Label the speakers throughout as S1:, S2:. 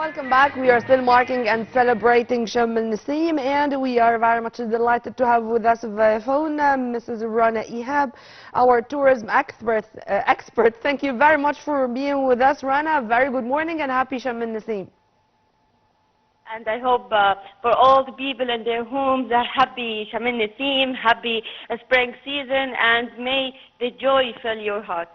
S1: Welcome back. We are still marking and celebrating Sham al-Nasim, and we are very much delighted to have with us via phone Mrs. Rana Ehab, our tourism expert. Thank you very much for being with us, Rana. Very good morning and happy Sham al-Nasim.
S2: And I hope for all the people in their homes a happy Sham al-Nasim, happy spring season, and may the joy fill your heart.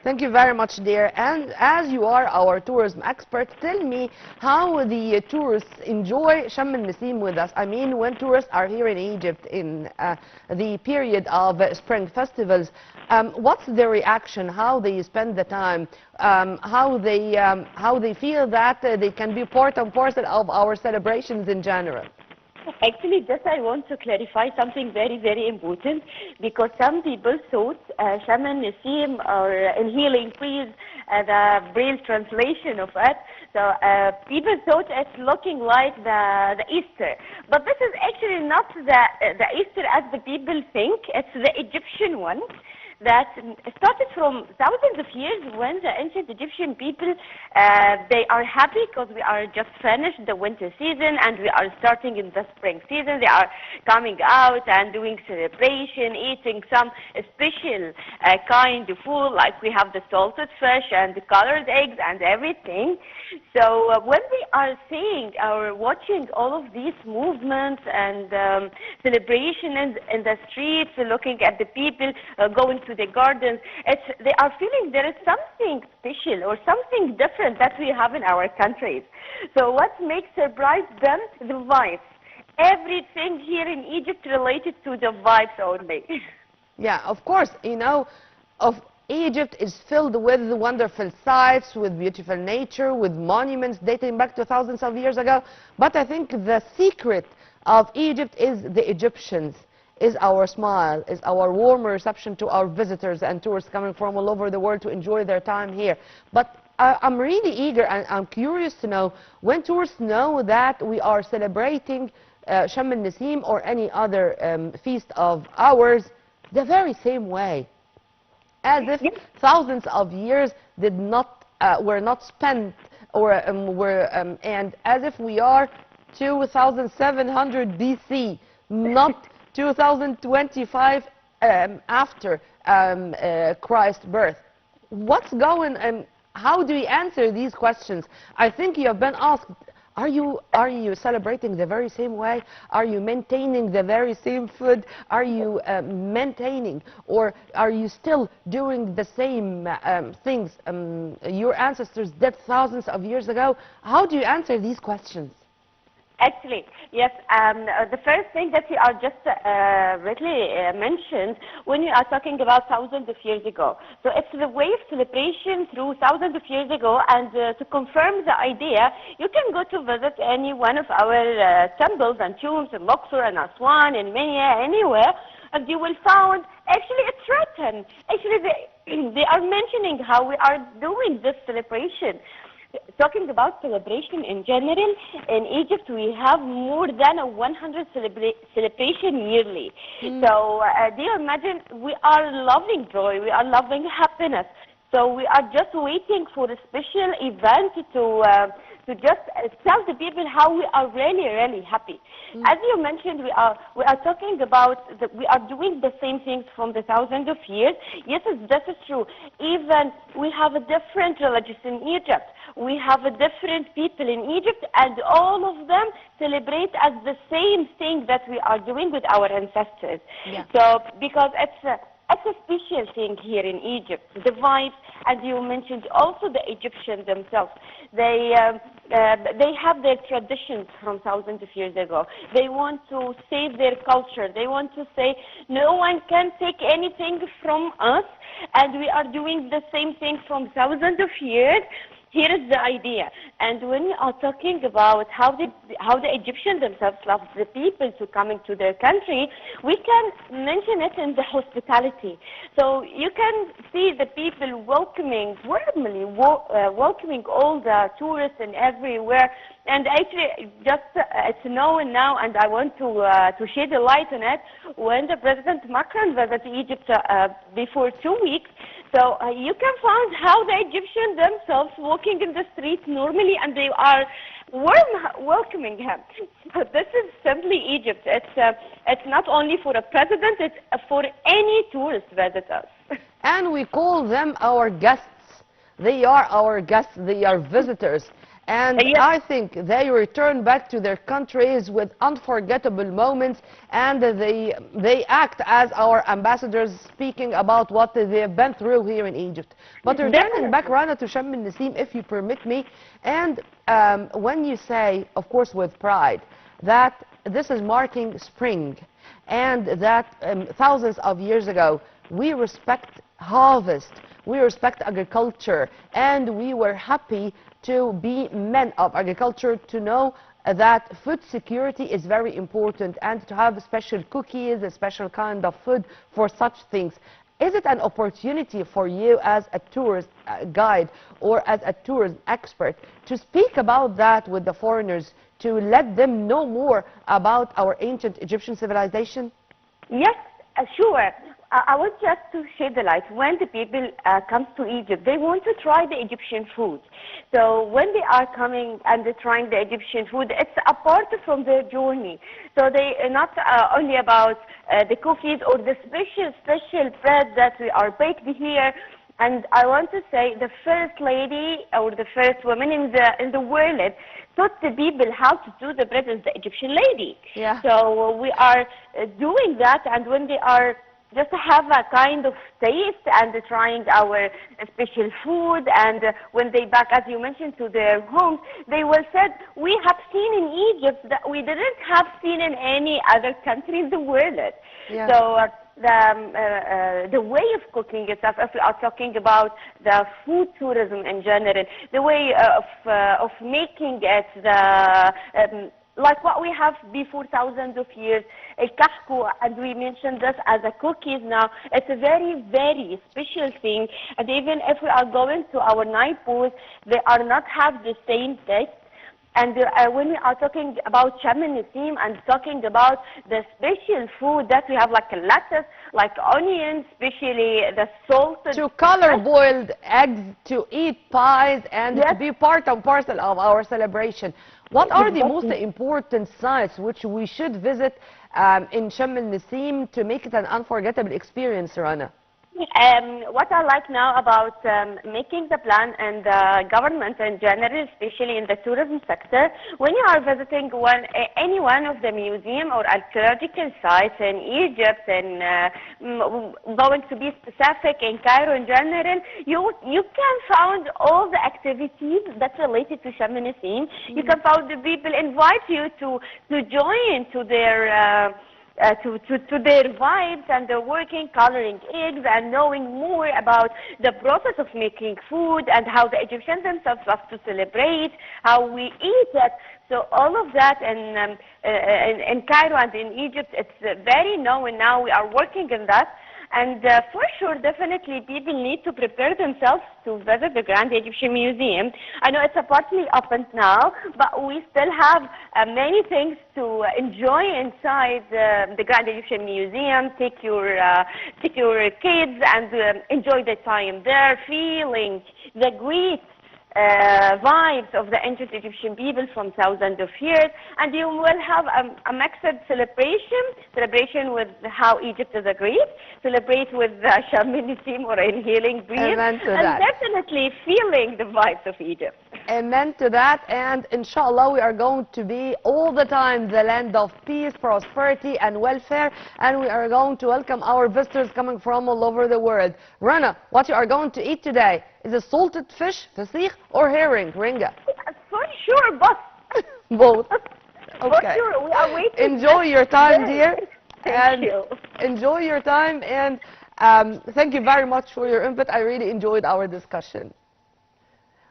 S1: Thank you very much, dear. And as you are our tourism expert, tell me how the tourists enjoy Sham al-Nasim with us. I mean, when tourists are here in Egypt in the period of spring festivals, what's their reaction? How they spend the time? How they feel that they can be part and parcel of our celebrations in general?
S2: Actually, just I want to clarify something very, very important, because some people thought Sham al-Nasim or in healing trees, the Braille translation of it. So people thought it's looking like the Easter, but this is actually not the Easter as the people think. It's the Egyptian one that started from thousands of years when the ancient Egyptian people, they are happy because we are just finished the winter season and we are starting in the spring season. They are coming out and doing celebration, eating some special kind of food, like we have the salted fish and the colored eggs and everything. So when we are seeing or watching all of these movements and celebration in the streets, looking at the people going to the gardens, they are feeling there is something special or something different that we have in our countries. So what makes surprise them? The vibes. Everything here in Egypt related to the vibes only.
S1: Yeah, of course, you know, Egypt is filled with wonderful sights, with beautiful nature, with monuments dating back to thousands of years ago. But I think the secret of Egypt is the Egyptians, is our smile, is our warm reception to our visitors and tourists coming from all over the world to enjoy their time here. But I'm really eager and I'm curious to know, when tourists know that we are celebrating Sham al-Nasim or any other feast of ours the very same way, as if thousands of years were not spent, or and as if we are 2700 BC, not 2025 after Christ's birth. What's going on? How do we answer these questions? I think you have been asked, are you celebrating the very same way? Are you maintaining the very same food? Are you maintaining, or are you still doing the same things your ancestors did thousands of years ago? How do you answer these questions?
S2: Actually, yes. The first thing that you are just rightly mentioned, when you are talking about thousands of years ago. So it's the way of celebration through thousands of years ago, and to confirm the idea, you can go to visit any one of our temples and tombs in Luxor and Aswan, in Minya, anywhere, and you will find actually it's written. Actually, they are mentioning how we are doing this celebration. Talking about celebration in general, in Egypt we have more than 100 celebration yearly. So do you imagine, we are loving joy, we are loving happiness. So we are just waiting for a special event to just tell the people how we are really, really happy. As you mentioned, we are talking about we are doing the same things from the thousands of years. Yes, that is true. Even we have a different religions in Egypt. We have a different people in Egypt, and all of them celebrate as the same thing that we are doing with our ancestors. Yeah. So because it's a special thing here in Egypt, the vibes, and you mentioned also the Egyptians themselves. They have their traditions from thousands of years ago. They want to save their culture. They want to say no one can take anything from us, and we are doing the same thing from thousands of years. Here is the idea. And when we are talking about how the Egyptians themselves love the people to coming to their country, we can mention it in the hospitality. So you can see the people welcoming, warmly welcoming all the tourists and everywhere. And actually, just it's known now, and I want to shed a light on it. When the President Macron visited Egypt before 2 weeks, So you can find how the Egyptians themselves walking in the streets normally, and they are welcoming him. So this is simply Egypt. It's not only for a president, it's for any tourist visitors.
S1: And we call them our guests. They are our guests, they are visitors. And
S2: Yes.
S1: I think they return back to their countries with unforgettable moments, and they act as our ambassadors, speaking about what they have been through here in Egypt. But returning back, Rana, to Shem el-Nassim, if you permit me, and when you say, of course with pride, that this is marking spring, and that thousands of years ago we respect harvest, we respect agriculture, and we were happy to be men of agriculture, to know that food security is very important, and to have special cookies, a special kind of food for such things. Is it an opportunity for you as a tourist guide or as a tourism expert to speak about that with the foreigners, to let them know more about our ancient Egyptian civilization?
S2: Yes, sure. I want just to shed the light. When the people come to Egypt, they want to try the Egyptian food. So when they are coming and they're trying the Egyptian food, it's a part from their journey. So they are not only about the cookies or the special bread that we are baked here. And I want to say the first lady or the first woman in the world taught the people how to do the bread is the Egyptian lady.
S1: Yeah.
S2: So we are doing that, and when they are just to have a kind of taste and trying our special food, and when they back, as you mentioned, to their homes, they will say, we have seen in Egypt that we didn't have seen in any other country in the world.
S1: Yeah.
S2: So the way of cooking itself, if we are talking about the food tourism in general, the way of making it, like what we have before thousands of years, el-kahku, and we mentioned this as a cookies now. It's a very, very special thing. And even if we are going to our night pools, they are not have the same taste. And when we are talking about Shem el-Nassim and talking about the special food that we have, like lettuce, like onions, especially the salted.
S1: To color boiled eggs, to eat pies, and
S2: Yes.
S1: to be part and parcel of our celebration. What are the most
S2: Exactly.
S1: important sites which we should visit in Shem el-Nassim to make it an unforgettable experience, Rana?
S2: What I like now about making the plan and the government in general, especially in the tourism sector, when you are visiting any one of the museum or archaeological sites in Egypt, and going to be specific in Cairo in general, you can find all the activities that's related to Shem el-Nassim. You can find the people invite you to join to their to their vibes, and they're working, coloring eggs, and knowing more about the process of making food and how the Egyptians themselves love to celebrate, how we eat it. So all of that in Cairo and in Egypt, it's very known now. We are working on that. And for sure, definitely, people need to prepare themselves to visit the Grand Egyptian Museum. I know it's partly open now, but we still have many things to enjoy inside the Grand Egyptian Museum. Take your kids and enjoy the time there, feeling the great vibes of the ancient Egyptian people from thousands of years, and you will have a mixed celebration with how Egypt is a great, celebrate with Shem el-Nassim or inhaling breeze,
S1: Amen to
S2: and
S1: that.
S2: definitely feeling the vibes of Egypt.
S1: Amen to that, and inshallah we are going to be all the time the land of peace, prosperity, and welfare, and we are going to welcome our visitors coming from all over the world. Rana, what you are going to eat today? Is it salted fish, fasikh, or herring, ringa?
S2: For sure, boss.
S1: Both.
S2: For
S1: Okay.
S2: sure, we are waiting.
S1: Enjoy your time, dear.
S2: Thank
S1: and
S2: you.
S1: Enjoy your time, and thank you very much for your input. I really enjoyed our discussion.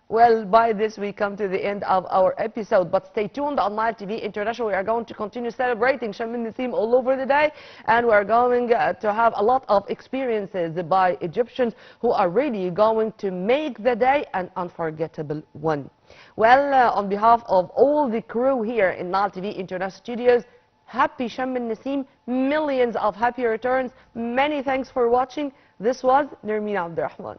S1: Well, by this we come to the end of our episode, but stay tuned on Nile TV International. We are going to continue celebrating Shem el-Nassim all over the day, and we are going to have a lot of experiences by Egyptians who are really going to make the day an unforgettable one. Well, on behalf of all the crew here in Nile TV International Studios, happy Sham al-Nasim, millions of happy returns. Many thanks for watching. This was Nermeen Abdurrahman.